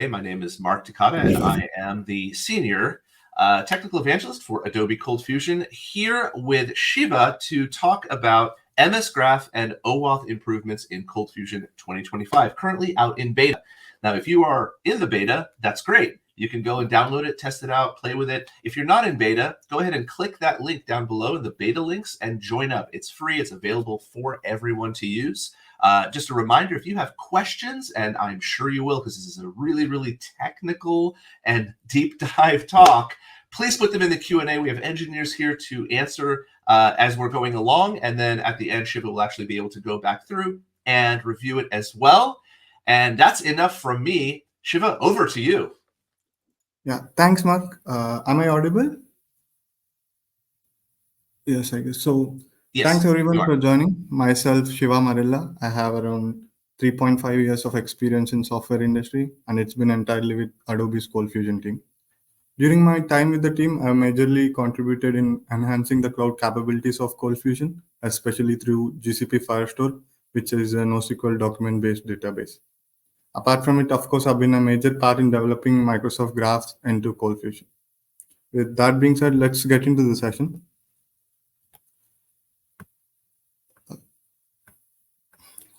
My name is Mark Takata, and I am the Senior Technical Evangelist for Adobe ColdFusion, here with Shiva to talk about MS Graph and OAuth improvements in ColdFusion 2025, currently out in beta. Now, if you are in the beta, that's great. You can go and download it, test it out, play with it. If you're not in beta, go ahead and click that link down below in the beta links and join up. It's free. It's available for everyone to use. Just a reminder, if you have questions, and I'm sure you will, because this is a really, really technical and deep dive talk, please put them in the Q&A. We have engineers here to answer as we're going along. And then at the end, Shiva will actually be able to go back through and review it as well. And that's enough from me. Shiva, over to you. Yeah, thanks, Mark. Am I audible? Yes, I guess. So Yes, thanks everyone you are. for joining. Myself, Shiva Marilla. I have around 3.5 years of experience in software industry, and it's been entirely with Adobe's ColdFusion team. During my time with the team, I majorly contributed in enhancing the cloud capabilities of ColdFusion, especially through GCP Firestore, which is a NoSQL document-based database. Apart from it, of course, I've been a major part in developing Microsoft Graphs into ColdFusion. With that being said, let's get into the session.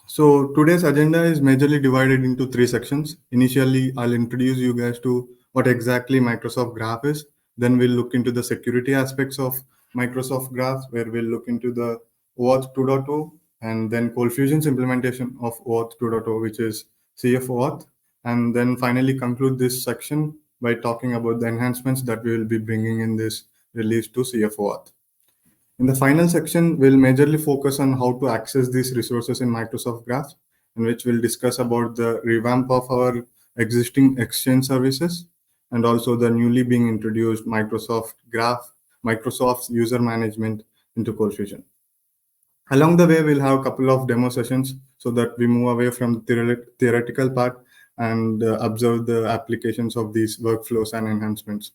So today's agenda is majorly divided into three sections. Initially, I'll introduce you guys to what exactly Microsoft Graph is. Then we'll look into the security aspects of Microsoft Graph, where we'll look into the OAuth 2.0 and then ColdFusion's implementation of OAuth 2.0, which is CFOAuth. And then finally conclude this section by talking about the enhancements that we will be bringing in this release to CFOAuth. In the final section, we'll majorly focus on how to access these resources in Microsoft Graph, in which we'll discuss about the revamp of our existing Exchange services, and also the newly being introduced Microsoft Graph, Microsoft's user management into ColdFusion. Along the way, we'll have a couple of demo sessions so that we move away from the theoretical part and observe the applications of these workflows and enhancements.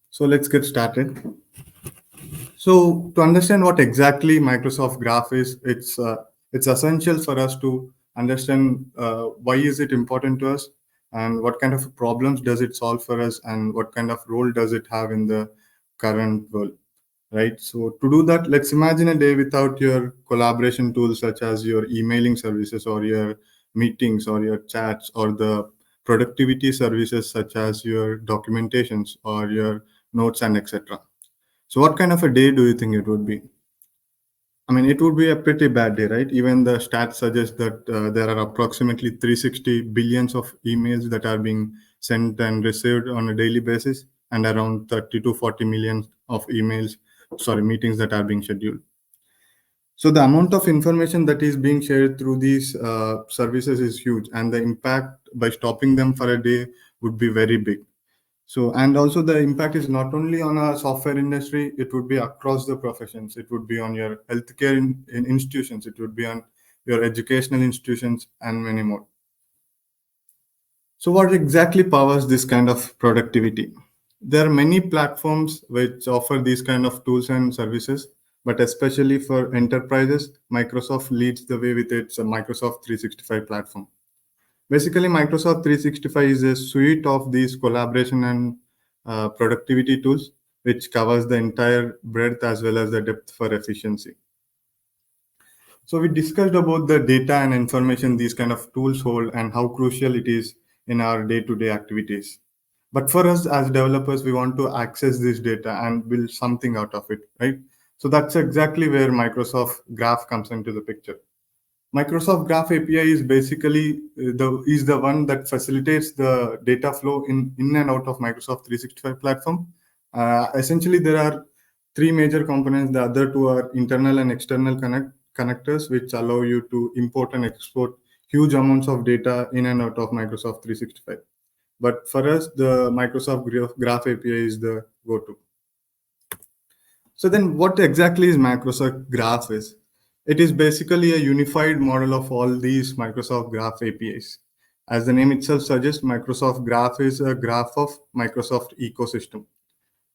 So let's get started. So to understand what exactly Microsoft Graph is, it's essential for us to understand why is it important to us and what kind of problems does it solve for us and what kind of role does it have in the current world, right? So to do that, let's imagine a day without your collaboration tools such as your emailing services or your meetings or your chats or the productivity services such as your documentations or your notes and etc. So what kind of a day do you think it would be? I mean, it would be a pretty bad day, right? Even the stats suggest that there are approximately 360 billions of emails that are being sent and received on a daily basis, and around 30 to 40 million of meetings that are being scheduled. So the amount of information that is being shared through these services is huge, and the impact by stopping them for a day would be very big. So, and also the impact is not only on a software industry, it would be across the professions. It would be on your healthcare in institutions. It would be on your educational institutions and many more. So what exactly powers this kind of productivity? There are many platforms which offer these kind of tools and services, but especially for enterprises, Microsoft leads the way with its Microsoft 365 platform. Basically, Microsoft 365 is a suite of these collaboration and productivity tools, which covers the entire breadth as well as the depth for efficiency. So we discussed about the data and information these kind of tools hold and how crucial it is in our day-to-day activities. But for us as developers, we want to access this data and build something out of it, right? So that's exactly where Microsoft Graph comes into the picture. Microsoft Graph API is basically the one that facilitates the data flow in and out of Microsoft 365 platform. Essentially, there are three major components. The other two are internal and external connectors, which allow you to import and export huge amounts of data in and out of Microsoft 365. But for us, the Microsoft Graph API is the go-to. So then what exactly is Microsoft Graph is? It is basically a unified model of all these Microsoft Graph APIs. As the name itself suggests, Microsoft Graph is a graph of Microsoft ecosystem.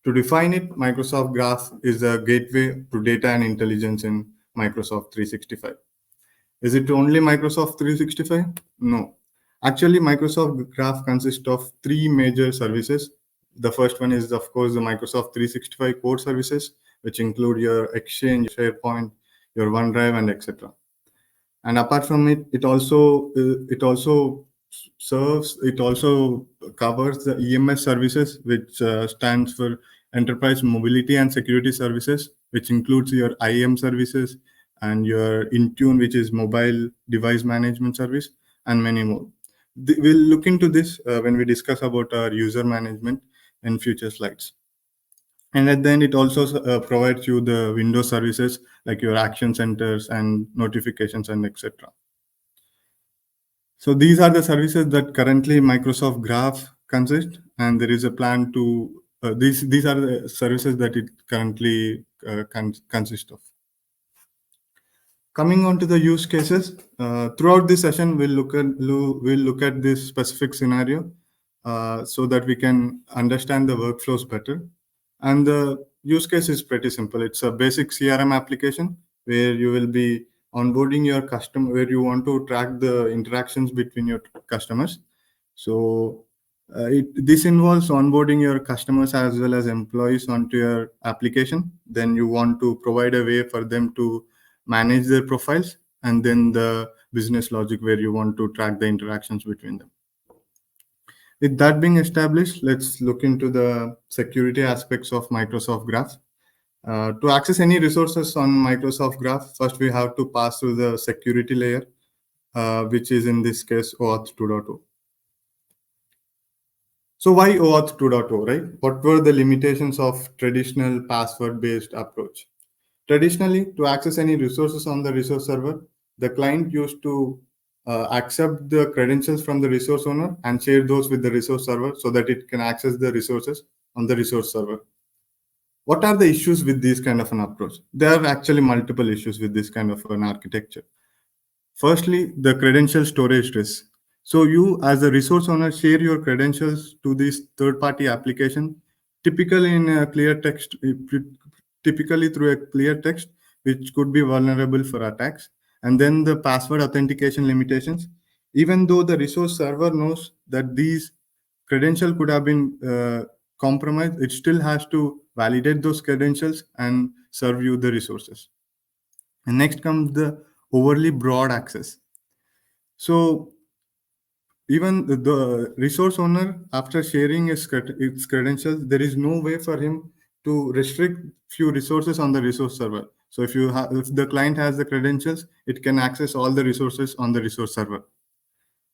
To define it, Microsoft Graph is a gateway to data and intelligence in Microsoft 365. Is it only Microsoft 365? No. Actually, Microsoft Graph consists of three major services. The first one is, of course, the Microsoft 365 core services, which include your Exchange, SharePoint, your OneDrive, and etc. And apart from it, it also covers the EMS services, which stands for Enterprise Mobility and Security Services, which includes your IAM services and your Intune, which is Mobile Device Management Service, and many more. We'll look into this when we discuss about our user management in future slides. And at the end, it also provides you the Windows services like your action centers and notifications and etc. So these are the services that currently Microsoft Graph consists, and there is a plan to these are the services that it currently consists of. Coming on to the use cases, throughout this session, we'll look at this specific scenario so that we can understand the workflows better. And the use case is pretty simple. It's a basic CRM application where you will be onboarding your customer, where you want to track the interactions between your customers. So this involves onboarding your customers as well as employees onto your application. Then you want to provide a way for them to manage their profiles, and then the business logic where you want to track the interactions between them. With that being established, let's look into the security aspects of Microsoft Graph. To access any resources on Microsoft Graph, first we have to pass through the security layer, which is in this case OAuth 2.0. So why OAuth 2.0, right? What were the limitations of traditional password-based approach? Traditionally, to access any resources on the resource server, the client used to accept the credentials from the resource owner and share those with the resource server so that it can access the resources on the resource server. What are the issues with this kind of an approach? There are actually multiple issues with this kind of an architecture. Firstly, the credential storage risk. So you, as a resource owner, share your credentials to this third-party application, typically in a clear text, typically through a clear text, which could be vulnerable for attacks. And then the password authentication limitations. Even though the resource server knows that these credentials could have been compromised, it still has to validate those credentials and serve you the resources. And next comes the overly broad access. So even the resource owner, after sharing its credentials, there is no way for him to restrict few resources on the resource server. So if the client has the credentials, it can access all the resources on the resource server.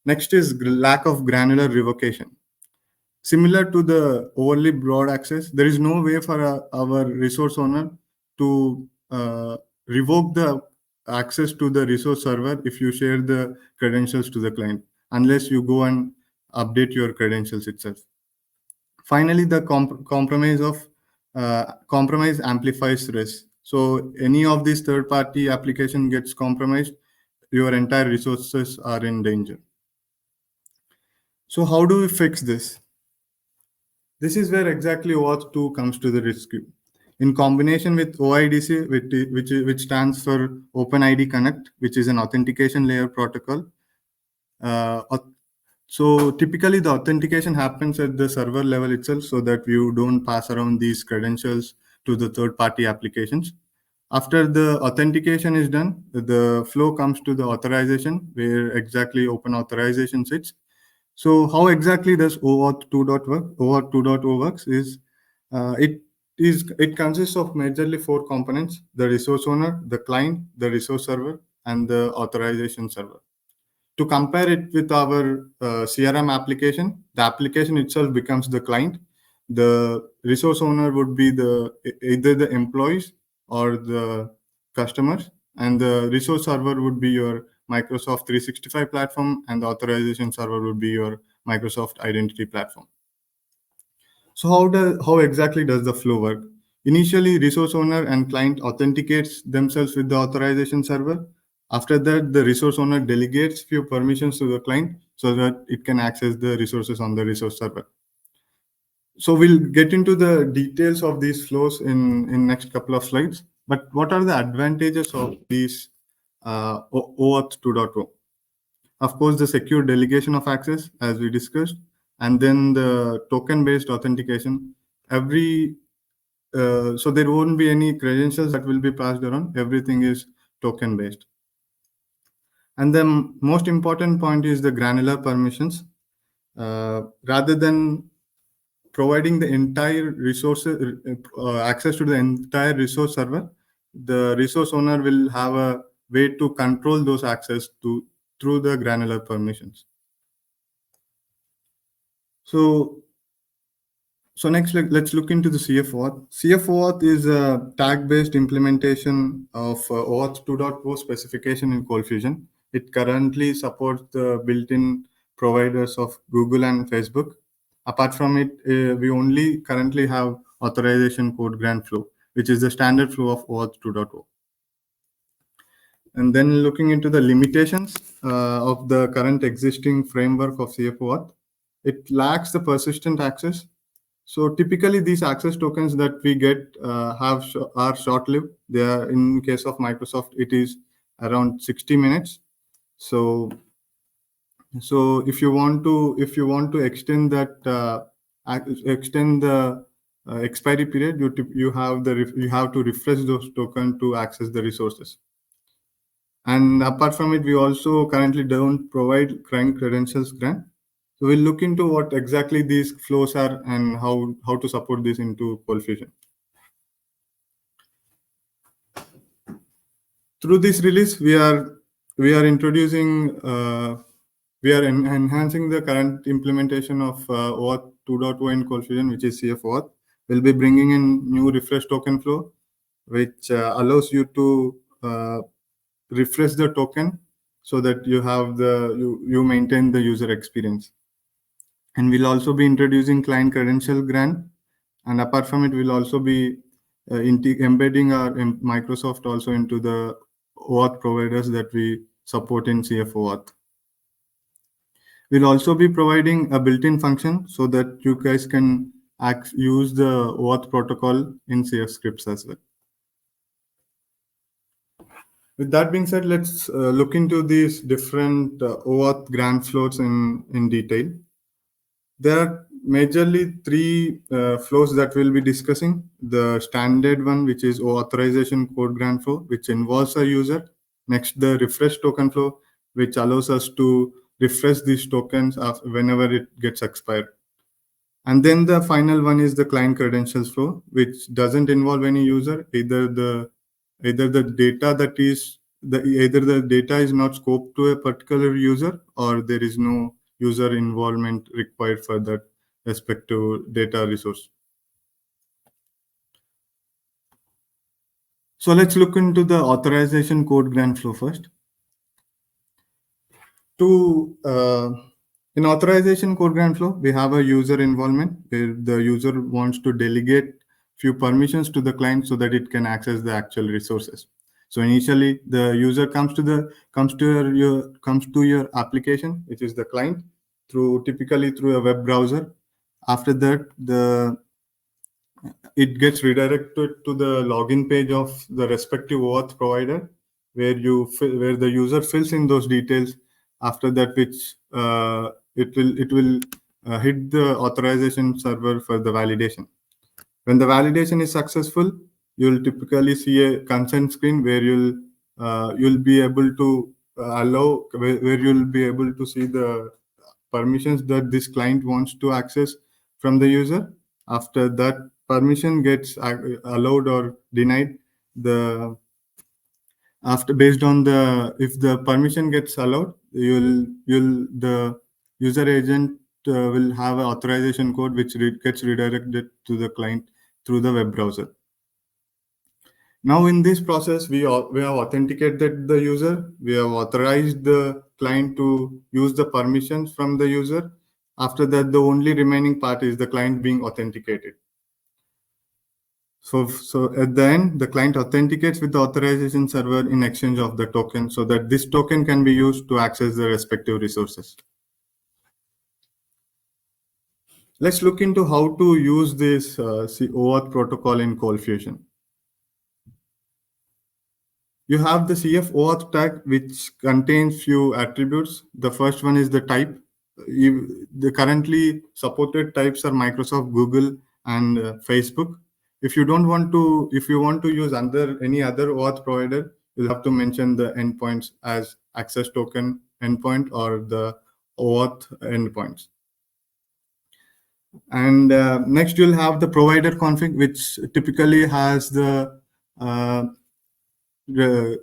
Next is lack of granular revocation. Similar to the overly broad access, there is no way for our resource owner to revoke the access to the resource server if you share the credentials to the client, unless you go and update your credentials itself. Finally, the compromise amplifies risk. So any of these third-party application gets compromised, your entire resources are in danger. So how do we fix this? This is where exactly OAuth 2 comes to the rescue. In combination with OIDC, which stands for OpenID Connect, which is an authentication layer protocol. So typically the authentication happens at the server level itself so that you don't pass around these credentials to the third-party applications. After the authentication is done, the flow comes to the authorization where exactly open authorization sits. So how exactly does OAuth 2.0 work? OAuth 2.0 works is it consists of majorly four components: the resource owner, the client, the resource server, and the authorization server. To compare it with our CRM application, the application itself becomes the client. The resource owner would be either the employees or the customers, and the resource server would be your Microsoft 365 platform, and the authorization server would be your Microsoft Identity platform. So how exactly does the flow work? Initially, resource owner and client authenticates themselves with the authorization server. After that, the resource owner delegates few permissions to the client so that it can access the resources on the resource server. So we'll get into the details of these flows in next couple of slides. But what are the advantages of these OAuth 2.0? Of course, the secure delegation of access, as we discussed, and then the token-based authentication. So there won't be any credentials that will be passed around. Everything is token-based. And the most important point is the granular permissions. Rather than providing the entire resources access to the entire resource server, the resource owner will have a way to control those access to through the granular permissions. So next, let's look into the CFOAuth. CFOAuth is a tag-based implementation of OAuth 2.0 specification in ColdFusion. It currently supports the built-in providers of Google and Facebook. Apart from it, we only currently have authorization code grant flow, which is the standard flow of OAuth 2.0. And then looking into the limitations of the current existing framework of CFOAuth, it lacks the persistent access. So typically, these access tokens that we get are short-lived. They are, in case of Microsoft, it is around 60 minutes. So if you want to extend that extend the expiry period, you have to refresh those tokens to access the resources. And apart from it, we also currently don't provide client credentials grant. So we'll look into what exactly these flows are and how to support this into ColdFusion. Through this release, we are introducing enhancing the current implementation of OAuth 2.0 in ColdFusion, which is CFOAuth. We'll be bringing in new refresh token flow, which allows you to refresh the token so that you maintain the user experience. And we'll also be introducing client credential grant. And apart from it, we'll also be embedding our Microsoft also into the OAuth providers that we support in CFOAuth. We'll also be providing a built-in function so that you guys can use the OAuth protocol in CF scripts as well. With that being said, let's look into these different OAuth grant flows in detail. There are majorly three flows that we'll be discussing. The standard one, which is authorization code grant flow, which involves a user. Next, the refresh token flow, which allows us to refresh these tokens whenever it gets expired. And then the final one is the client credentials flow, which doesn't involve any user. Either the data is not scoped to a particular user, or there is no user involvement required for that respective data resource. So let's look into the authorization code grant flow first. In authorization code grant flow, we have a user involvement where the user wants to delegate few permissions to the client so that it can access the actual resources. So initially, the user comes to your application, which is the client, typically through a web browser. After that, it gets redirected to the login page of the respective OAuth provider, where the user fills in those details. After that, which it will hit the authorization server for the validation. When the validation is successful, you'll typically see a consent screen where you'll be able to where you'll be able to see the permissions that this client wants to access from the user. After that permission gets allowed or denied, based on if the permission gets allowed, the user agent will have an authorization code which gets redirected to the client through the web browser. Now in this process, we have authenticated the user. We have authorized the client to use the permissions from the user. After that, the only remaining part is the client being authenticated. So at the end, the client authenticates with the authorization server in exchange of the token, so that this token can be used to access the respective resources. Let's look into how to use this OAuth protocol in ColdFusion. You have the CFOAuth tag, which contains few attributes. The first one is the type. The currently supported types are Microsoft, Google, and Facebook. If you want to use any other OAuth provider, you'll have to mention the endpoints as access token endpoint or the OAuth endpoints. And next, you'll have the provider config, which typically has the the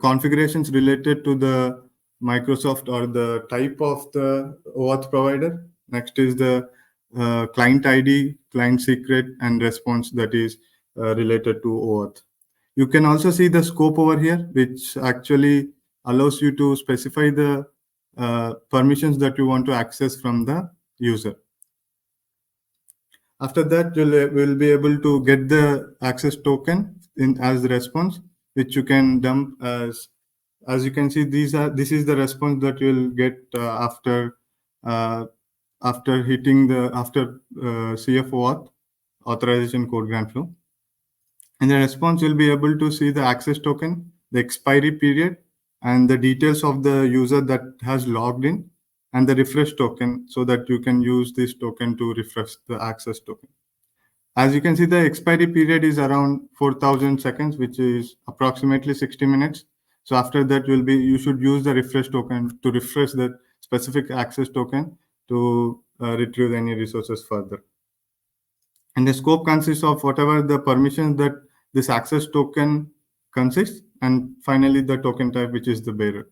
configurations related to the Microsoft or the type of the OAuth provider. Next is the client ID, client secret, and response that is related to OAuth. You can also see the scope over here, which actually allows you to specify the permissions that you want to access from the user. After that, will be able to get the access token as the response, which you can dump as you can see. This is the response that you'll get after hitting the CFOAuth authorization code grant flow. In the response, you'll be able to see the access token, the expiry period, and the details of the user that has logged in, and the refresh token, so that you can use this token to refresh the access token. As you can see, the expiry period is around 4,000 seconds, which is approximately 60 minutes. So after that, you should use the refresh token to refresh the specific access token to retrieve any resources further. And the scope consists of whatever the permissions that this access token consists, and finally the token type, which is the bearer.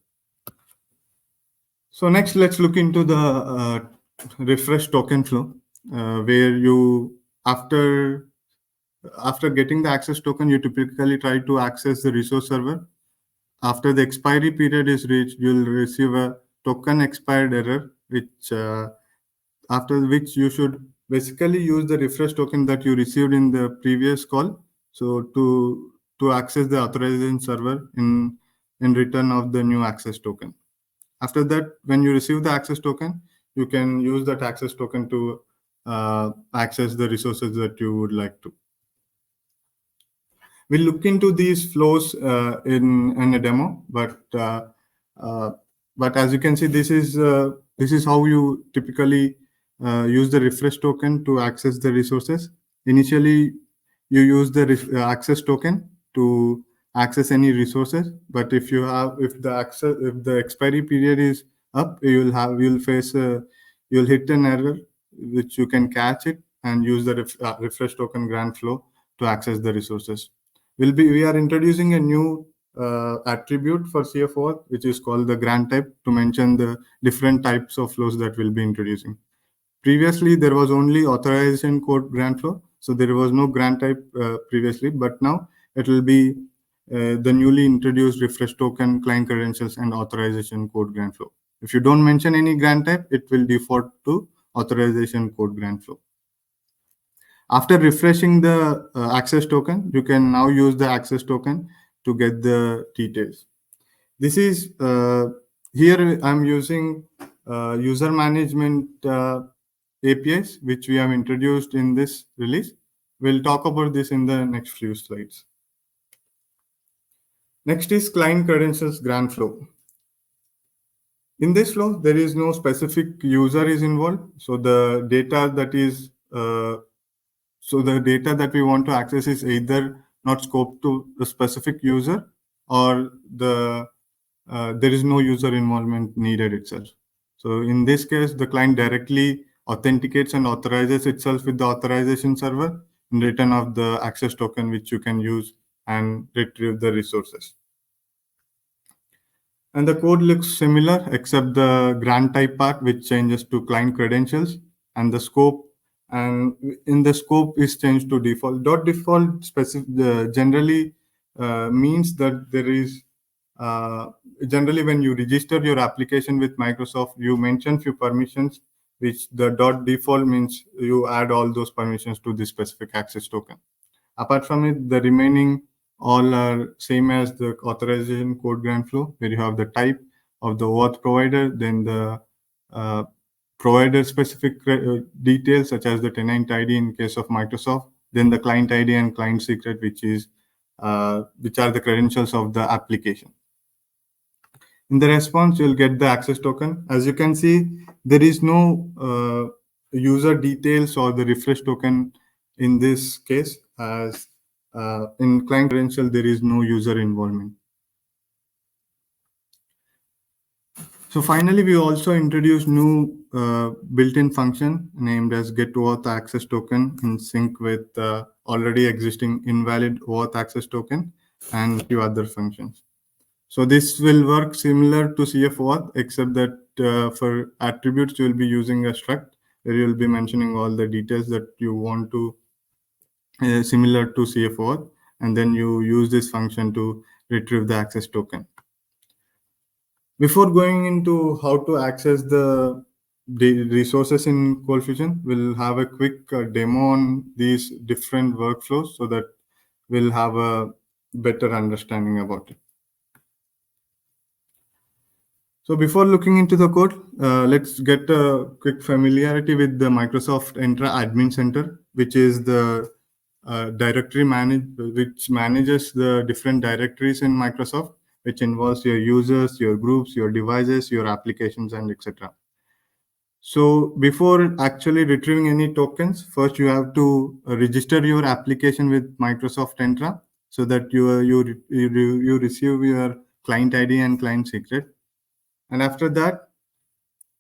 So next, let's look into the refresh token flow, where you after getting the access token, you typically try to access the resource server. After the expiry period is reached, you'll receive a token expired error, which after which you should basically use the refresh token that you received in the previous call, so to access the authorization server in return of the new access token. After that, when you receive the access token, you can use that access token to access the resources that you would like to. We'll look into these flows in a demo, but as you can see, this is how you typically use the refresh token to access the resources. Initially, you use the access token to access any resources, but if the expiry period is up, you'll hit an error, which you can catch it and use the refresh token grant flow to access the resources. We are introducing a new attribute for CFOAuth, which is called the grant type, to mention the different types of flows that we'll be introducing. Previously, there was only authorization code grant flow, so there was no grant type previously, but now it will be the newly introduced refresh token, client credentials, and authorization code grant flow. If you don't mention any grant type, it will default to authorization code grant flow. After refreshing the access token, you can now use the access token to get the details. This is here I'm using user management APIs, which we have introduced in this release. We'll talk about this in the next few slides. Next is client credentials grant flow. In this flow, there is no specific user is involved. So the data that we want to access is either not scoped to the specific user, or there is no user involvement needed itself. So in this case, the client directly authenticates and authorizes itself with the authorization server in return of the access token, which you can use and retrieve the resources. And the code looks similar, except the grant type part, which changes to client credentials, and the scope. And in the scope is changed to default. Default generally means that there is generally when you register your application with Microsoft, you mention few permissions, which the default means you add all those permissions to this specific access token. Apart from it, the remaining all are same as the authorization code grant flow, where you have the type of the OAuth provider, then the provider specific details, such as the tenant ID in case of Microsoft, then the client ID and client secret, which is which are the credentials of the application. In the response, you'll get the access token. As you can see, there is no user details or the refresh token in this case, as in client credential, there is no user involvement. So finally, we also introduced new built-in function named as getOauth access token in sync with already existing invalid OAuth access token and a few other functions. So this will work similar to CFOAuth, except that for attributes, you will be using a struct where you will be mentioning all the details that you want to similar to CFOAuth, and then you use this function to retrieve the access token. Before going into how to access the resources in ColdFusion, we'll have a quick demo on these different workflows so that we'll have a better understanding about it. So before looking into the code, let's get a quick familiarity with the Microsoft Entra Admin Center, which is the directory which manages the different directories in Microsoft, which involves your users, your groups, your devices, your applications, and etc. So before actually retrieving any tokens, first you have to register your application with Microsoft Entra so that you receive your client ID and client secret. And after that,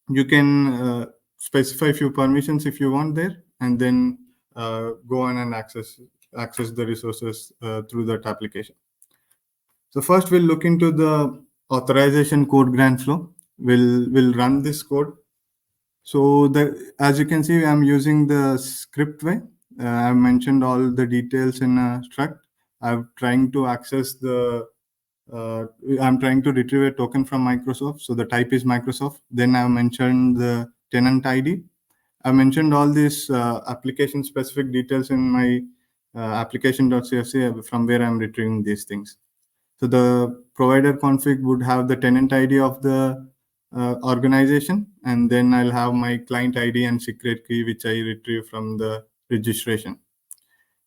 you can specify a few permissions if you want there, and then go on and access the resources through that application. So first, we'll look into the authorization code grant flow. We'll run this code. So as you can see, I'm using the script way. I've mentioned all the details in a struct. I'm trying to access I'm trying to retrieve a token from Microsoft. So the type is Microsoft. Then I've mentioned the tenant ID. I mentioned all these application specific details in my application.cfc from where I'm retrieving these things. So the provider config would have the tenant ID of the organization, and then I'll have my client ID and secret key, which I retrieve from the registration.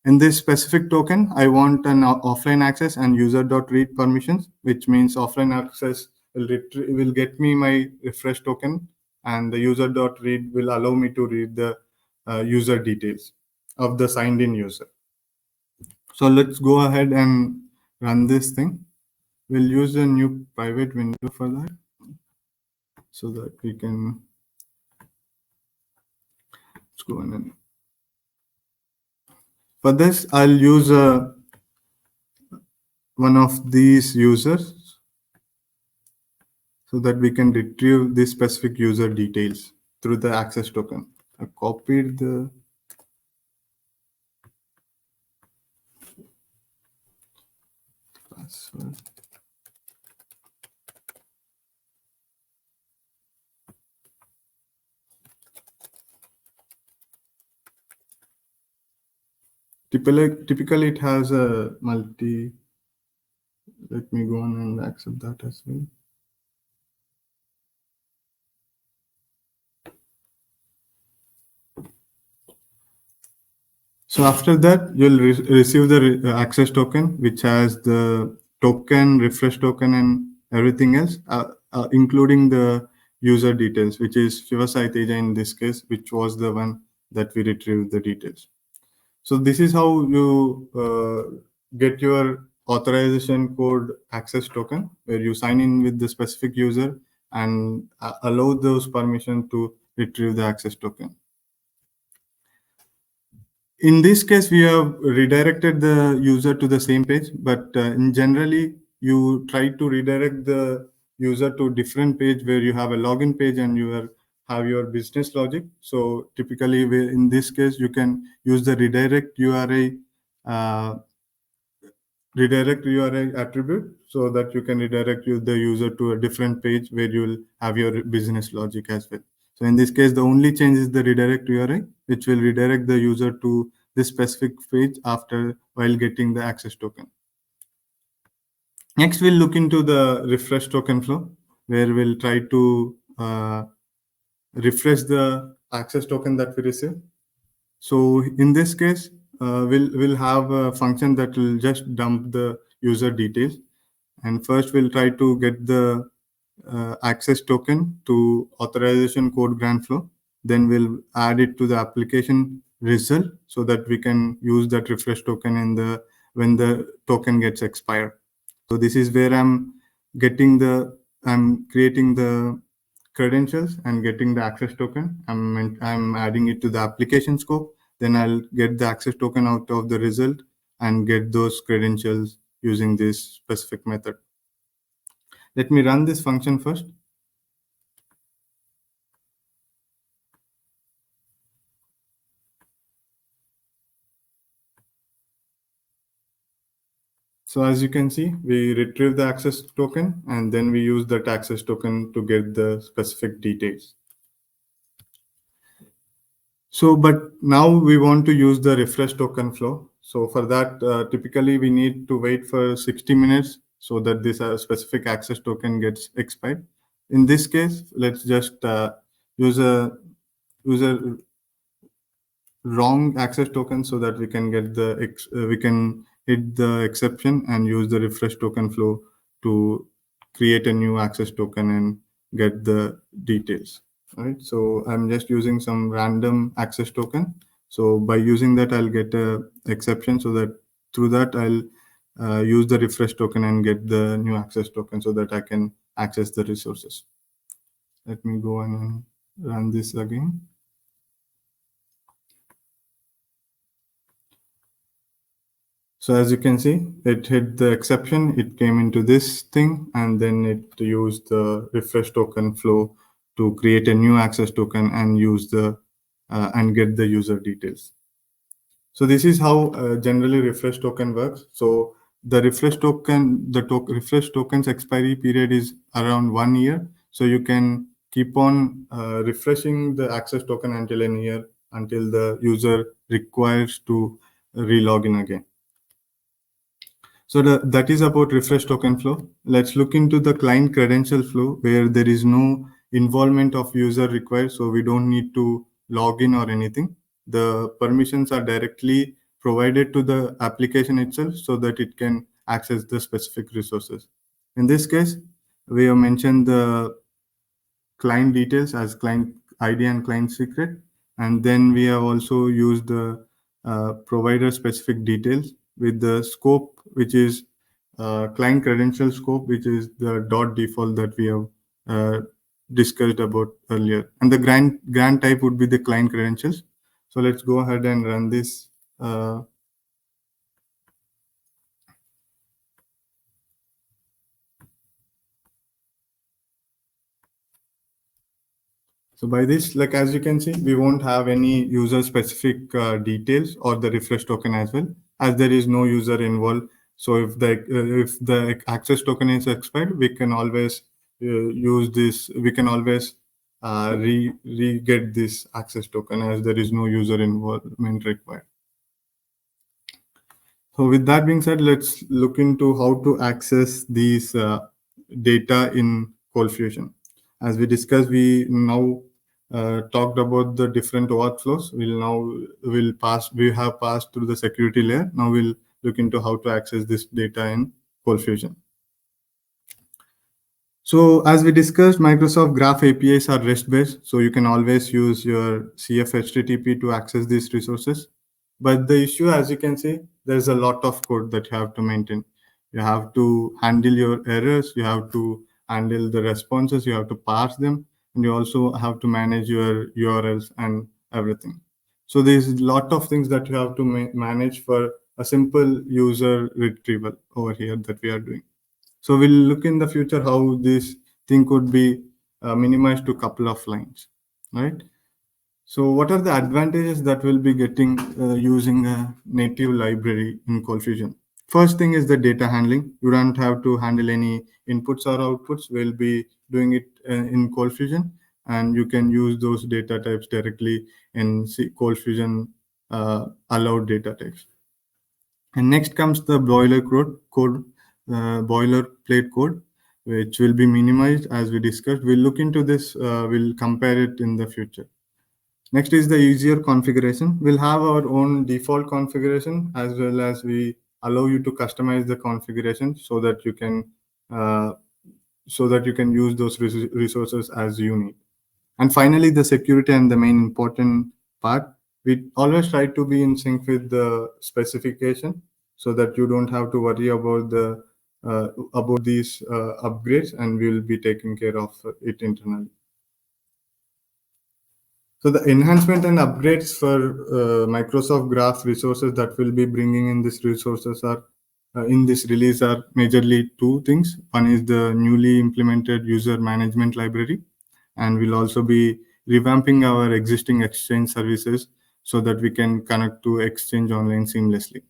In this specific token, I want an offline access and user.read permissions, which means offline access will get me my refresh token, and the user.read will allow me to read the user details of the signed in user. So let's go ahead and run this thing. We'll use a new private window for that so that we can let's go in and for this, I'll use one of these users so that we can retrieve this specific user details through the access token. I copied the password. Typically, it has a multi. Let me go on and accept that as well. So after that, you'll receive the access token, which has the token, refresh token, and everything else, including the user details, which is Shiva Teja in this case, which was the one that we retrieved the details. So this is how you get your authorization code access token, where you sign in with the specific user and allow those permissions to retrieve the access token. In this case, we have redirected the user to the same page, but in generally, you try to redirect the user to different page where you have a login page and you have your business logic. So typically, in this case, you can use the redirect URI attribute so that you can redirect the user to a different page where you will have your business logic as well. So in this case, the only change is the redirect URI, which will redirect the user to this specific page while getting the access token. Next, we'll look into the refresh token flow, where we'll try to refresh the access token that we receive. So in this case, we'll have a function that will just dump the user details. And first we'll try to get the access token to authorization code grant flow. Then we'll add it to the application result so that we can use that refresh token in the when the token gets expired. So this is where I'm creating the credentials and getting the access token. I'm adding it to the application scope. Then I'll get the access token out of the result and get those credentials using this specific method. Let me run this function first. So as you can see, we retrieve the access token and then we use that access token to get the specific details. So, but now we want to use the refresh token flow. So for that, typically we need to wait for 60 minutes so that this specific access token gets expired. In this case, let's just use a wrong access token so that we can get we can hit the exception and use the refresh token flow to create a new access token and get the details. Right. So I'm just using some random access token. So by using that, I'll get a exception so that through that I'll use the refresh token and get the new access token so that I can access the resources. Let me go and run this again. So as you can see, it hit the exception, it came into this thing, and then it used the refresh token flow to create a new access token and use and get the user details. So this is how generally refresh token works. So the refresh token's expiry period is around 1 year. So you can keep on refreshing the access token until a year until the user requires to relog in again. So that is about refresh token flow. Let's look into the client credential flow where there is no involvement of user required. So we don't need to log in or anything. The permissions are directly provided to the application itself so that it can access the specific resources. In this case, we have mentioned the client details as client ID and client secret. And then we have also used the provider specific details with the scope, which is client credential scope, which is the .default that we have discussed about earlier. And the grant type would be the client credentials. So let's go ahead and run this. So by this, like as you can see, we won't have any user specific details or the refresh token as well, as there is no user involved. So if the access token is expired, we can always use this. We can always re-get this access token as there is no user involvement required. So with that being said, let's look into how to access these data in ColdFusion. As we discussed, we now talked about the different OAuth flows. We have passed through the security layer. Now we'll look into how to access this data in ColdFusion. So as we discussed, Microsoft Graph APIs are REST-based, so you can always use your CFOAuth to access these resources. But the issue, as you can see, there's a lot of code that you have to maintain. You have to handle your errors, you have to handle the responses, you have to parse them, and you also have to manage your URLs and everything. So there's a lot of things that you have to manage for a simple user retrieval over here that we are doing. So we'll look in the future how this thing could be minimized to a couple of lines, right? So what are the advantages that we'll be getting using a native library in ColdFusion? First thing is the data handling. You don't have to handle any inputs or outputs. We'll be doing it in ColdFusion, and you can use those data types directly in ColdFusion allowed data types. And next comes the boilerplate code, which will be minimized as we discussed. We'll look into this. We'll compare it in the future. Next is the easier configuration. We'll have our own default configuration, as well as we allow you to customize the configuration so that you can uh, use those resources as you need. And finally, the security and the main important part. We always try to be in sync with the specification so that you don't have to worry about these upgrades, and we will be taking care of it internally. So the enhancement and upgrades for Microsoft Graph resources that we'll be bringing in this resources are in this release are majorly two things. One is the newly implemented user management library, and we'll also be revamping our existing Exchange services so that we can connect to Exchange Online seamlessly.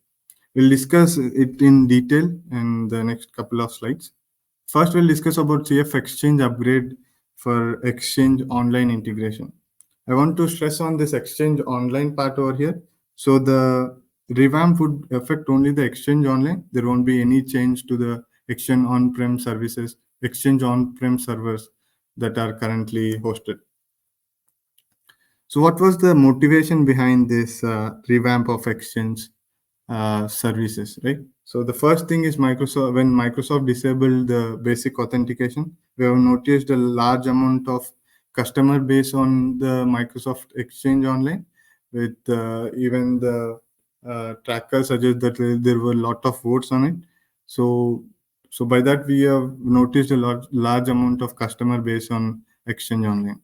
We'll discuss it in detail in the next couple of slides. First, we'll discuss about CF Exchange upgrade for Exchange Online integration. I want to stress on this Exchange Online part over here. So the revamp would affect only the Exchange Online. There won't be any change to the Exchange on-prem services, Exchange on-prem servers that are currently hosted. So what was the motivation behind this revamp of Exchange services, right? So the first thing is Microsoft. When Microsoft disabled the basic authentication, we have noticed a large amount of customer base on the Microsoft Exchange Online. With even the tracker suggests that there were a lot of votes on it. So by that we have noticed a large amount of customer base on Exchange Online.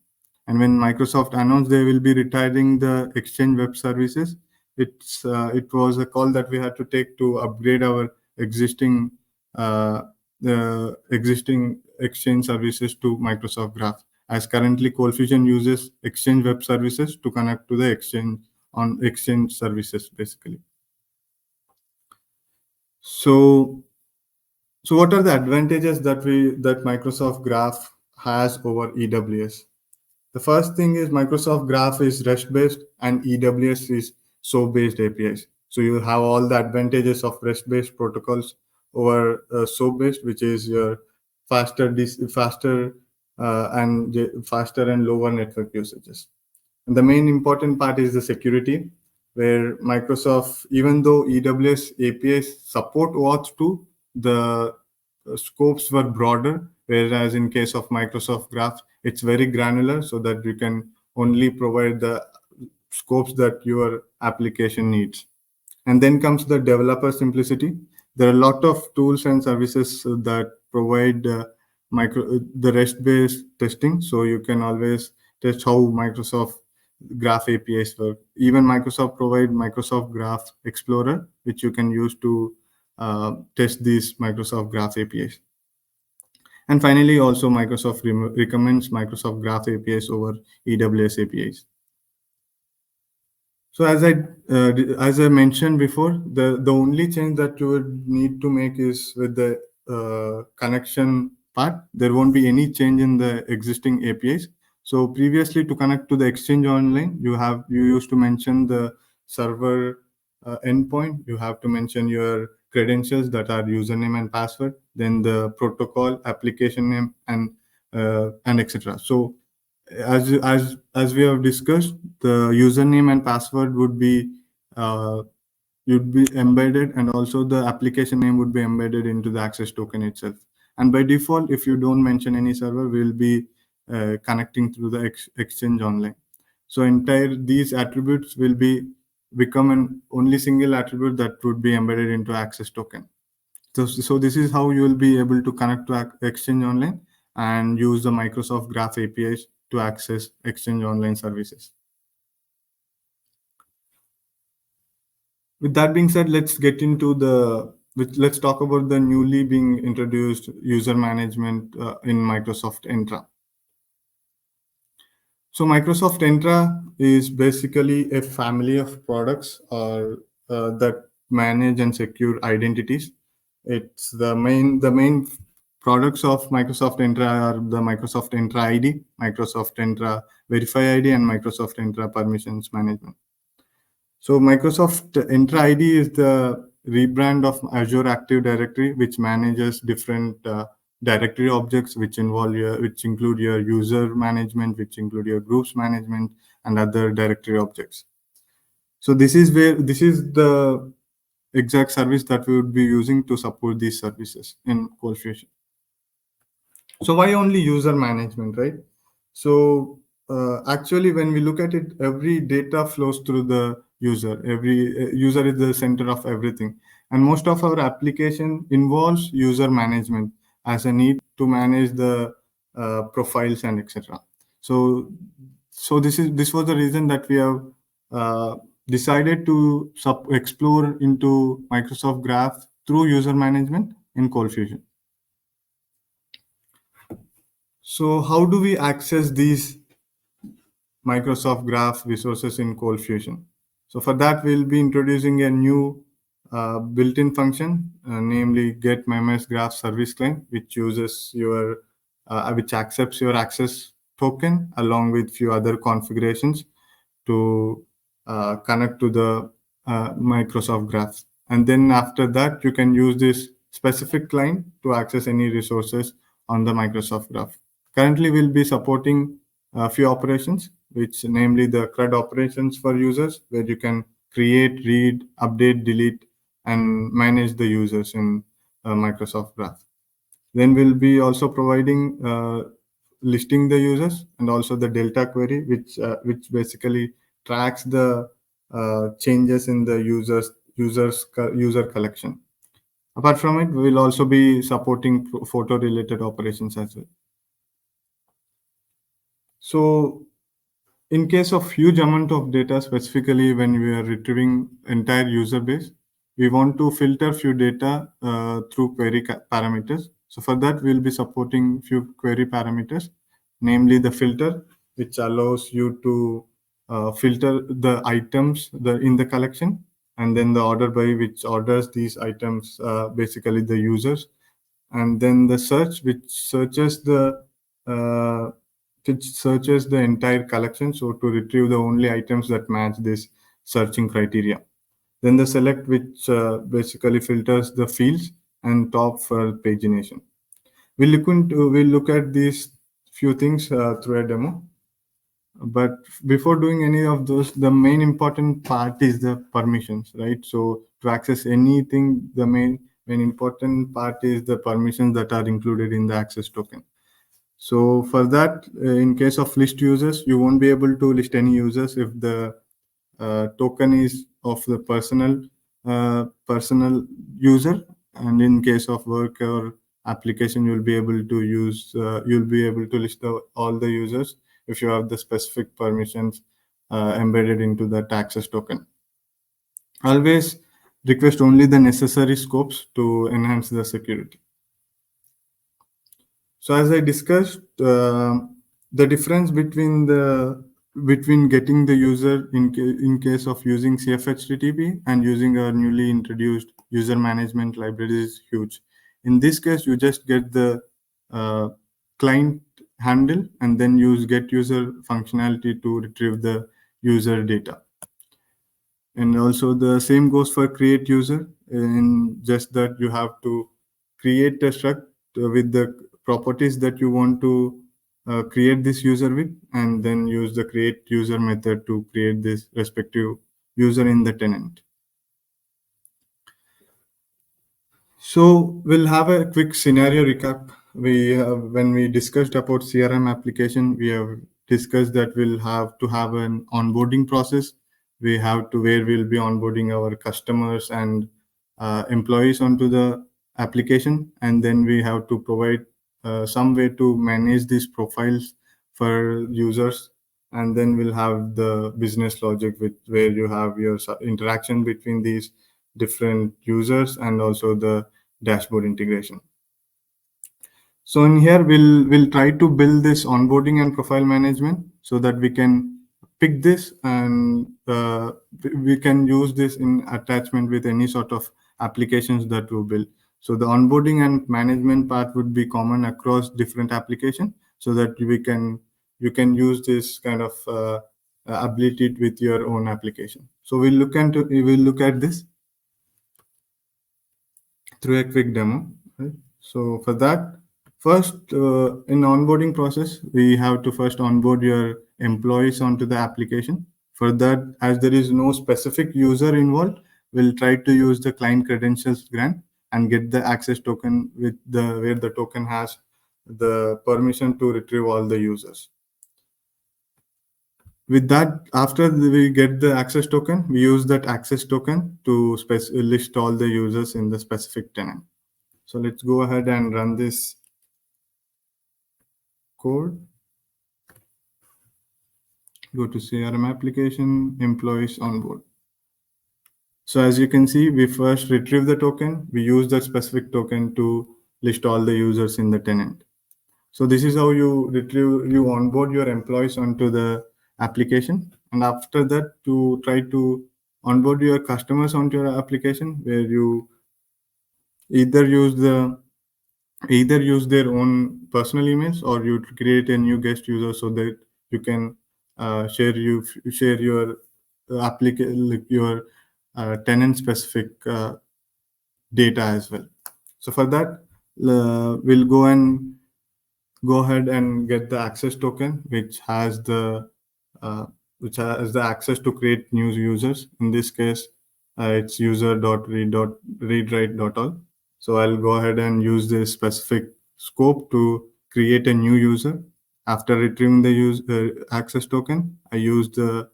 And when Microsoft announced they will be retiring the Exchange web services, it was a call that we had to take to upgrade our existing the existing Exchange services to Microsoft Graph. As currently ColdFusion uses Exchange web services to connect to the Exchange services basically. So what are the advantages that Microsoft Graph has over AWS? The first thing is Microsoft Graph is REST-based and AWS is SOAP-based APIs. So you have all the advantages of REST-based protocols over SOAP-based, which is your faster and lower network usages. And the main important part is the security, where Microsoft, even though AWS APIs support OAuth 2, the scopes were broader, whereas in case of Microsoft Graph, it's very granular so that you can only provide the scopes that your application needs. And then comes the developer simplicity. There are a lot of tools and services that provide the REST-based testing, so you can always test how Microsoft Graph APIs work. Even Microsoft provide Microsoft Graph Explorer, which you can use to test these Microsoft Graph APIs. And finally, also Microsoft recommends Microsoft Graph APIs over AWS APIs. So as I mentioned before, the only change that you would need to make is with the connection part. There won't be any change in the existing APIs. So previously, to connect to the Exchange Online, you used to mention the server endpoint. You have to mention your credentials, that are username and password, then the protocol, application name, and etc. So as we have discussed, the username and password would be embedded, and also the application name would be embedded into the access token itself. And by default, if you don't mention any server, we'll be connecting through the Exchange Online. So these attributes will become an only single attribute that would be embedded into access token. So this is how you will be able to connect to Exchange Online and use the Microsoft Graph APIs to access Exchange Online services. With that being said, let's talk about the newly being introduced user management in Microsoft Entra. So Microsoft Entra is basically a family of products that manage and secure identities. It's the main products of Microsoft Entra are the Microsoft Entra ID, Microsoft Entra Verify ID, and Microsoft Entra Permissions Management. So Microsoft Entra ID is the rebrand of Azure Active Directory, which manages different directory objects, which include your user management, which include your groups management, and other directory objects. So this is the exact service that we would be using to support these services in ColdFusion. So why only user management, right? So actually, when we look at it, every data flows through the user. Every user is the center of everything, and most of our application involves user management as a need to manage the profiles and etc. So this was the reason that we have uh, decided to explore into Microsoft Graph through user management in ColdFusion. So how do we access these Microsoft Graph resources in ColdFusion? So for that, we'll be introducing a new built-in function, namely get mems graph service client, which uses which accepts your access token along with few other configurations to connect to the Microsoft Graph. And then after that, you can use this specific client to access any resources on the Microsoft Graph. Currently, we'll be supporting a few operations, which namely the CRUD operations for users, where you can create, read, update, delete, and manage the users in Microsoft Graph. Then we'll be also providing listing the users and also the delta query, which basically tracks the changes in the user collection. Apart from it, we will also be supporting photo related operations as well. So in case of huge amount of data, specifically when we are retrieving entire user base, we want to filter few data through query parameters. So for that, we'll be supporting few query parameters, namely the filter, which allows you to filter the items in the collection, and then the order by, which orders these items, basically the users, and then the search, which searches the entire collection, so to retrieve the only items that match this searching criteria. Then the select, which basically filters the fields, and top for pagination. We'll look at these few things through a demo. But before doing any of those, the main important part is the permissions, right? So to access anything, the main important part is the permissions that are included in the access token. So for that, in case of list users, you won't be able to list any users if the token is of the personal user. And in case of work or application, you'll be able to list all the users if you have the specific permissions embedded into that access token. Always request only the necessary scopes to enhance the security. So as I discussed, the difference between getting the user in case of using CFHTTP and using our newly introduced user management library is huge. In this case, you just get the client handle and then use get user functionality to retrieve the user data. And also the same goes for create user, in just that you have to create a struct with the properties that you want to create this user with, and then use the create user method to create this respective user in the tenant. So we'll have a quick scenario recap. When we discussed about CRM application, we have discussed that we'll have to have an onboarding process. We have to where we'll be onboarding our customers and employees onto the application, and then we have to provide some way to manage these profiles for users, and then we'll have the business logic where you have your interaction between these different users and also the dashboard integration. So in here, we'll try to build this onboarding and profile management so that we can pick this and we can use this in attachment with any sort of applications that we build. So the onboarding and management part would be common across different applications, so that you can use this kind of ability with your own application. So we'll look at this through a quick demo. Right? So for that, First, in onboarding process, we have to first onboard your employees onto the application. For that, as there is no specific user involved, we'll try to use the client credentials grant and get the access token with the where the token has the permission to retrieve all the users. With that, after we get the access token, we use that access token to list all the users in the specific tenant. So let's go ahead and run this code. Go to CRM application, employees onboard. So as you can see, we first retrieve the token. We use that specific token to list all the users in the tenant. So this is how you onboard your employees onto the application. And after that, to try to onboard your customers onto your application, where you either use their own personal emails, or you create a new guest user so that you can share your your tenant specific data as well. So for that, we'll go ahead and get the access token, which has the access to create new users. In this case, it's user.readwrite.all. So I'll go ahead and use this specific scope to create a new user. After retrieving the access token, I use the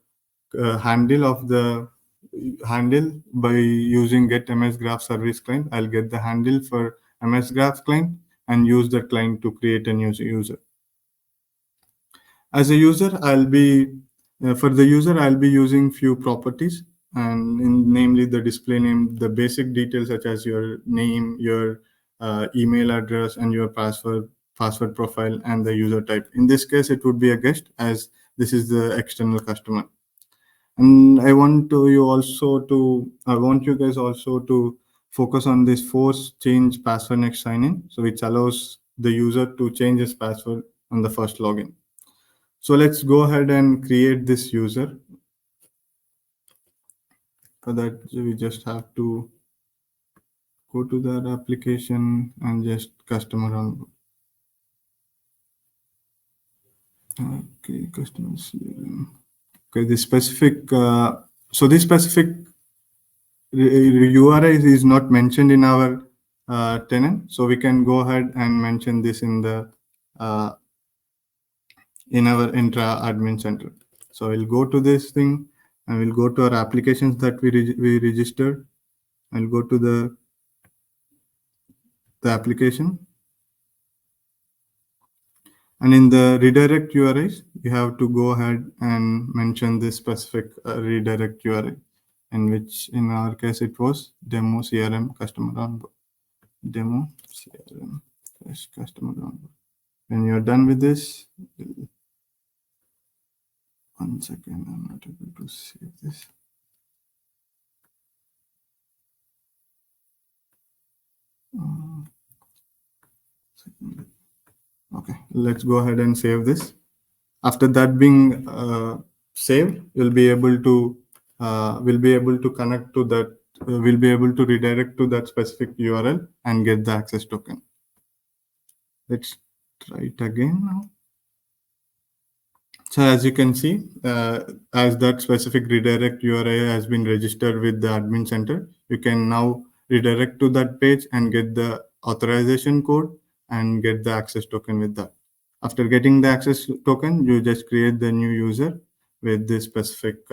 handle by using get MS Graph service client. I'll get the handle for MS Graph client and use that client to create a new user. As a user, I'll be using few properties, and namely the display name, the basic details such as your name, your email address, and your password profile, and the user type. In this case, it would be a guest, as this is the external customer. And I want you guys also to focus on this force change password next sign in, so which allows the user to change his password on the first login. So let's go ahead and create this user. For that, we just have to go to that application and just customer on. Okay, customers. Okay, this specific URI is not mentioned in our tenant, so we can go ahead and mention this in the in our Entra admin center. So we'll go to this thing and we'll go to our applications that we registered. I'll go to the application, and in the redirect URIs, you have to go ahead and mention this specific redirect URI, in which in our case it was demo CRM customer onboard. Demo CRM customer onboard. When you're done with this, 1 second, I'm not able to save this. Okay, let's go ahead and save this. After that being saved, we'll be able to connect to that. We'll be able to redirect to that specific URL and get the access token. Let's try it again now. So as you can see, as that specific redirect URI has been registered with the admin center, you can now redirect to that page and get the authorization code and get the access token with that. After getting the access token, you just create the new user with this specific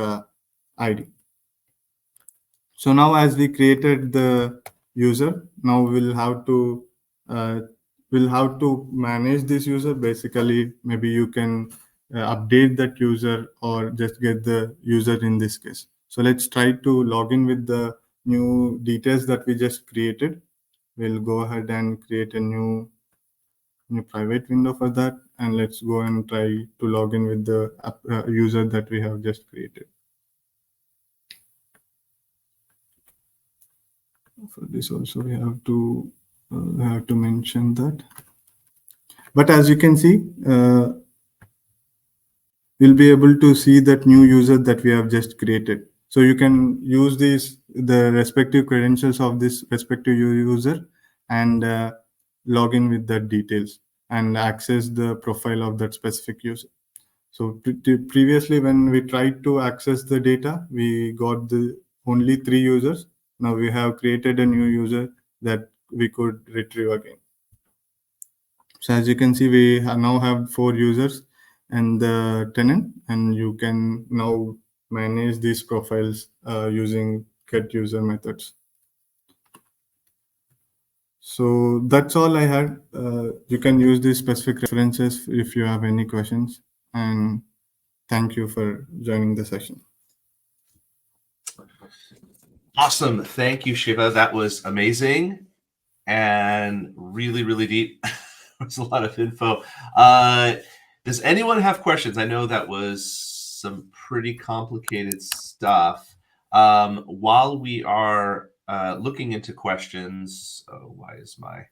ID. So now as we created the user, now we'll have to manage this user. Basically, maybe you can update that user or just get the user in this case. So let's try to log in with the new details that we just created. We'll go ahead and create a new private window for that, and let's go and try to log in with the user that we have just created. For this also we have to mention that. But as you can see, we'll be able to see that new user that we have just created. So you can use the respective credentials of this respective user and log in with that details. and access the profile of that specific user. So previously, when we tried to access the data, we got the only 3 users. Now we have created a new user that we could retrieve again. So as you can see, we now have 4 users and the tenant, and you can now manage these profiles using get user methods. So that's all I had. You can use these specific references if you have any questions. And thank you for joining the session. Awesome. Thank you, Shiva. That was amazing and really, really deep. There's a lot of info. Does anyone have questions? I know that was some pretty complicated stuff. While we are looking into questions, why is my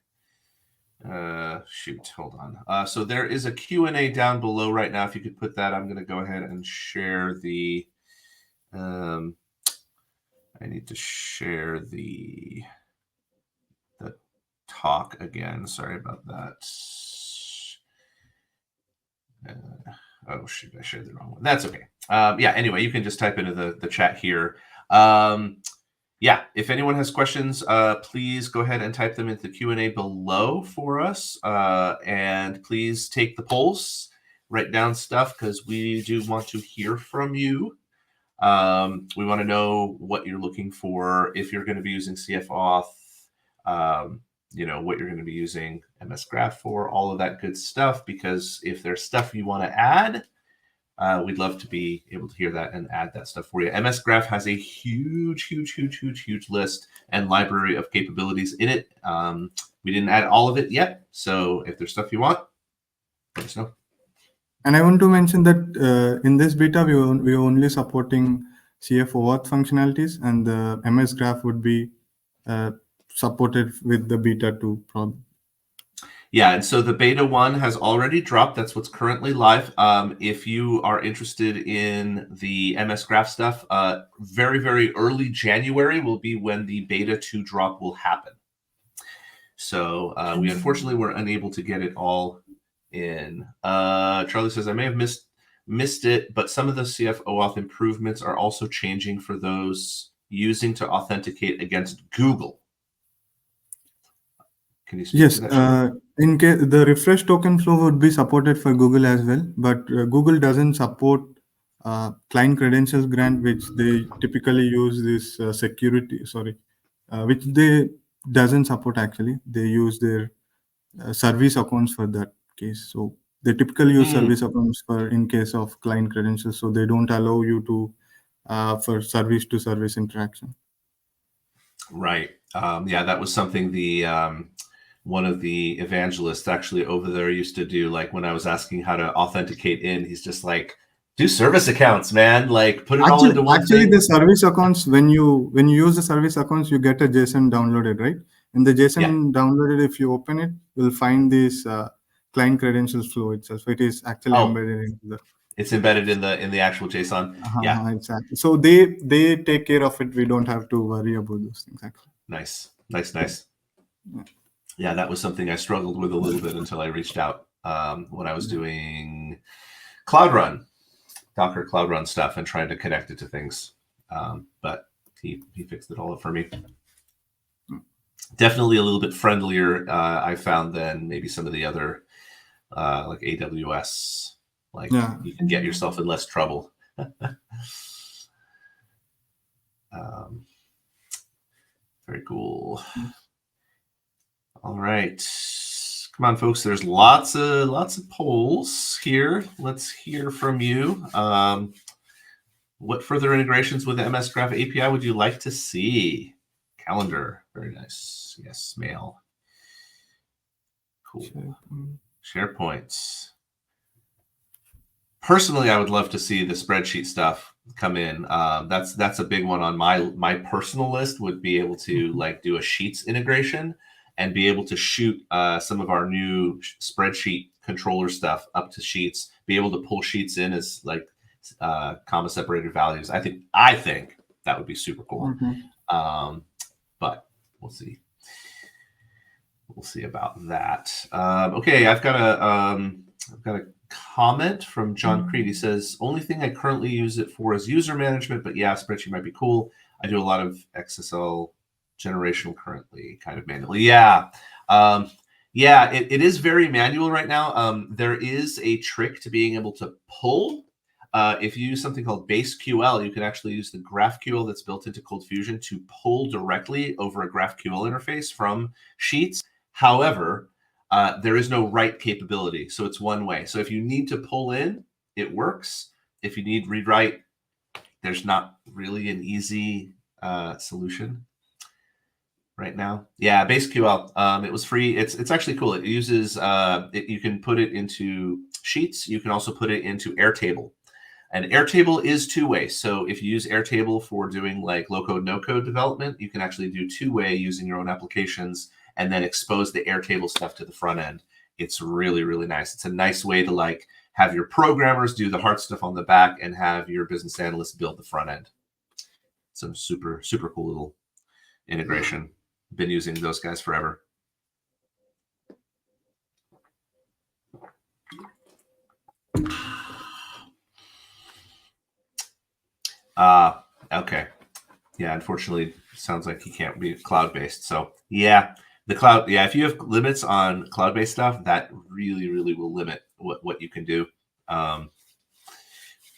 shoot, hold on. So there is a Q&A down below right now. If you could put that, I'm going to go ahead and share the I need to share the talk again. Sorry about that. Oh shoot, I shared the wrong one. That's okay. Yeah, anyway, you can just type into the chat here. Yeah, if anyone has questions, please go ahead and type them into the Q&A below for us. And please take the polls, write down stuff, because we do want to hear from you. We want to know what you're looking for, if you're going to be using CFOAuth, what you're going to be using MS Graph for, all of that good stuff, because if there's stuff you want to add, we'd love to be able to hear that and add that stuff for you. MS Graph has a huge list and library of capabilities in it. We didn't add all of it yet, so if there's stuff you want, let us know. And I want to mention that in this beta, we're only supporting CFOAuth functionalities, and the MS Graph would be supported with the beta 2 problem. Yeah, and so the beta 1 has already dropped. That's what's currently live. If you are interested in the MS Graph stuff, very early January will be when the beta 2 drop will happen. So we unfortunately were unable to get it all in. Charlie says, I may have missed it, but some of the CFOAuth improvements are also changing for those using to authenticate against Google. Can you speak to that? In case the refresh token flow would be supported for Google as well, but Google doesn't support client credentials grant, which they typically use this which they doesn't support actually. They use their service accounts for that case. So they typically use service accounts for in case of client credentials. So they don't allow you to for service to service interaction. Right. Yeah, that was something the one of the evangelists actually over there used to do. Like when I was asking how to authenticate in, he's just like, do service accounts, man. Like put it all into one thing. The service accounts, when you use the service accounts, you get a JSON downloaded, right? In the JSON downloaded, if you open it, you'll find this client credentials flow itself. So it is actually embedded into the. It's embedded in the actual JSON. Yeah, exactly. So they take care of it. We don't have to worry about those things. Actually. Nice. Yeah, that was something I struggled with a little bit until I reached out when I was doing Cloud Run, Docker Cloud Run stuff, and trying to connect it to things. But he fixed it all up for me. Definitely a little bit friendlier, I found, than maybe some of the other like AWS. Like you can get yourself in less trouble. Very cool. All right, come on, folks. There's lots of polls here. Let's hear from you. What further integrations with the MS Graph API would you like to see? Calendar, very nice. Yes, mail. Cool. SharePoint. Personally, I would love to see the spreadsheet stuff come in. That's a big one on my personal list. Would be able to like do a Sheets integration and be able to shoot some of our new spreadsheet controller stuff up to Sheets. Be able to pull Sheets in as like comma separated values. I think that would be super cool. But we'll see. we'll see about that. Okay, I've got a comment from John Creed. He says, only thing I currently use it for is user management, but yeah, spreadsheet might be cool. I do a lot of XSL generational currently, kind of manually. Yeah. Yeah, it is very manual right now. There is a trick to being able to pull. If you use something called BaseQL, you can actually use the GraphQL that's built into ColdFusion to pull directly over a GraphQL interface from Sheets. However, there is no write capability, so it's one way. So if you need to pull in, it works. If you need read write, there's not really an easy solution right now. Yeah, BaseQL. It was free. It's actually cool. It uses you can put it into Sheets. You can also put it into Airtable. And Airtable is two-way. So if you use Airtable for doing like low-code, no-code development, you can actually do two-way using your own applications and then expose the Airtable stuff to the front end. It's really, really nice. It's a nice way to like have your programmers do the hard stuff on the back and have your business analysts build the front end. Some super, super cool little integration. Been using those guys forever. Okay. Yeah, unfortunately, sounds like he can't be cloud-based. So yeah, the cloud. Yeah, if you have limits on cloud-based stuff, that really, really will limit what you can do.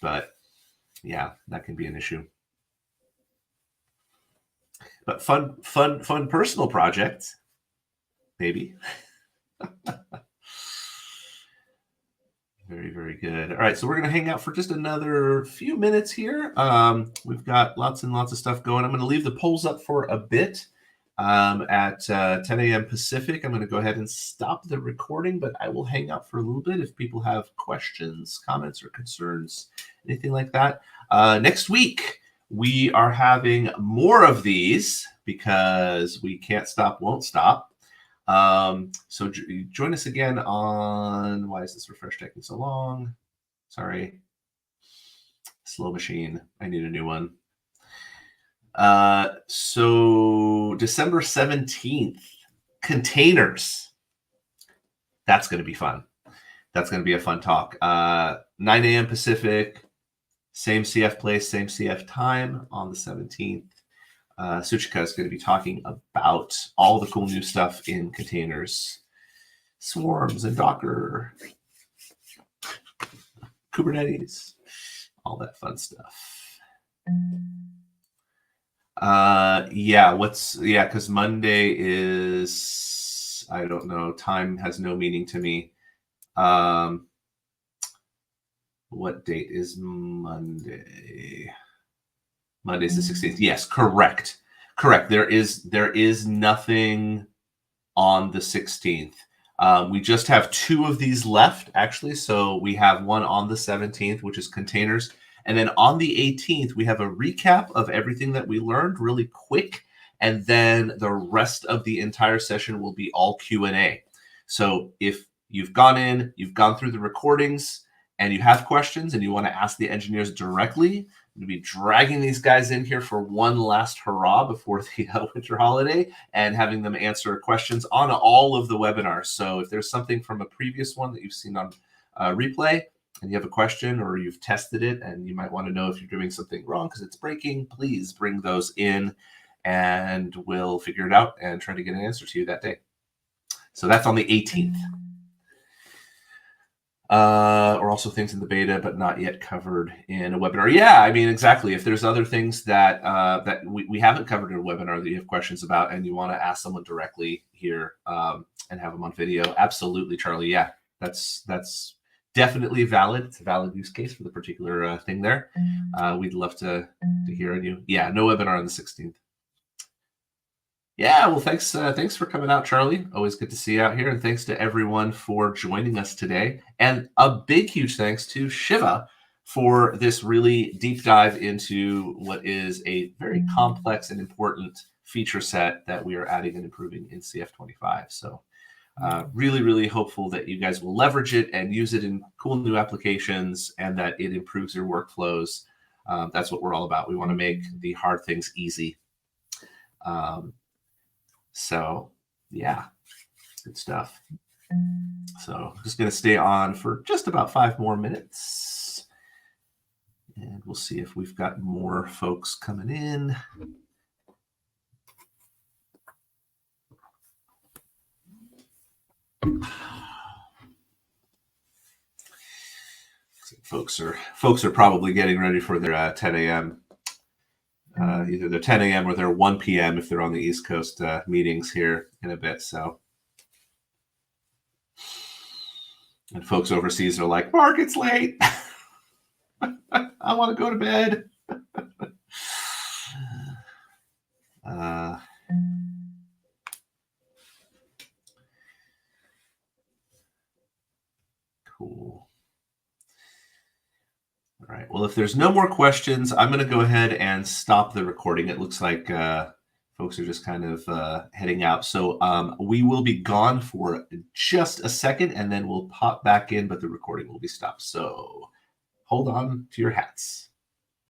But yeah, that can be an issue. But fun personal project, maybe. Very, very good. All right, so we're going to hang out for just another few minutes here. We've got lots and lots of stuff going. I'm going to leave the polls up for a bit. At 10 a.m. Pacific, I'm going to go ahead and stop the recording, but I will hang out for a little bit if people have questions, comments, or concerns, anything like that. Next week, we are having more of these because we can't stop, won't stop. So join us again on, why is this refresh taking so long? Sorry. Slow machine. I need a new one. So December 17th, containers. That's going to be fun. That's going to be a fun talk. 9 a.m. Pacific, same CF place, same CF time on the 17th. Suchika is going to be talking about all the cool new stuff in containers, swarms and Docker, Kubernetes, all that fun stuff. Because Monday is, I don't know, time has no meaning to me. What date is Monday? Monday's the 16th. Yes, correct. There is nothing on the 16th. We just have 2 of these left, actually. So we have one on the 17th, which is containers. And then on the 18th, we have a recap of everything that we learned really quick. And then the rest of the entire session will be all Q&A. So if you've gone in, you've gone through the recordings, and you have questions and you want to ask the engineers directly, I'm going to be dragging these guys in here for one last hurrah before the winter holiday and having them answer questions on all of the webinars. So if there's something from a previous one that you've seen on replay and you have a question or you've tested it and you might want to know if you're doing something wrong because it's breaking, please bring those in and we'll figure it out and try to get an answer to you that day. So that's on the 18th. Or also things in the beta, but not yet covered in a webinar. Yeah, I mean, exactly. If there's other things that that we haven't covered in a webinar that you have questions about and you want to ask someone directly here and have them on video, absolutely, Charlie. Yeah, that's definitely valid. It's a valid use case for the particular thing there. We'd love to hear on you. Yeah, no webinar on the 16th. Yeah, well, thanks for coming out, Charlie. Always good to see you out here. And thanks to everyone for joining us today. And a big, huge thanks to Shiva for this really deep dive into what is a very complex and important feature set that we are adding and improving in CF25. So really, really hopeful that you guys will leverage it and use it in cool new applications and that it improves your workflows. That's what we're all about. We want to make the hard things easy. So, yeah. Good stuff. So I'm just going to stay on for just about 5 more minutes. And we'll see if we've got more folks coming in. Folks are probably getting ready for their 10 a.m. Either their 10 a.m. or their 1 p.m. if they're on the East Coast meetings here in a bit. So, and folks overseas are like, Mark, it's late. I want to go to bed. Cool. All right. Well, if there's no more questions, I'm going to go ahead and stop the recording. It looks like folks are just kind of heading out. So we will be gone for just a second, and then we'll pop back in, but the recording will be stopped. So hold on to your hats.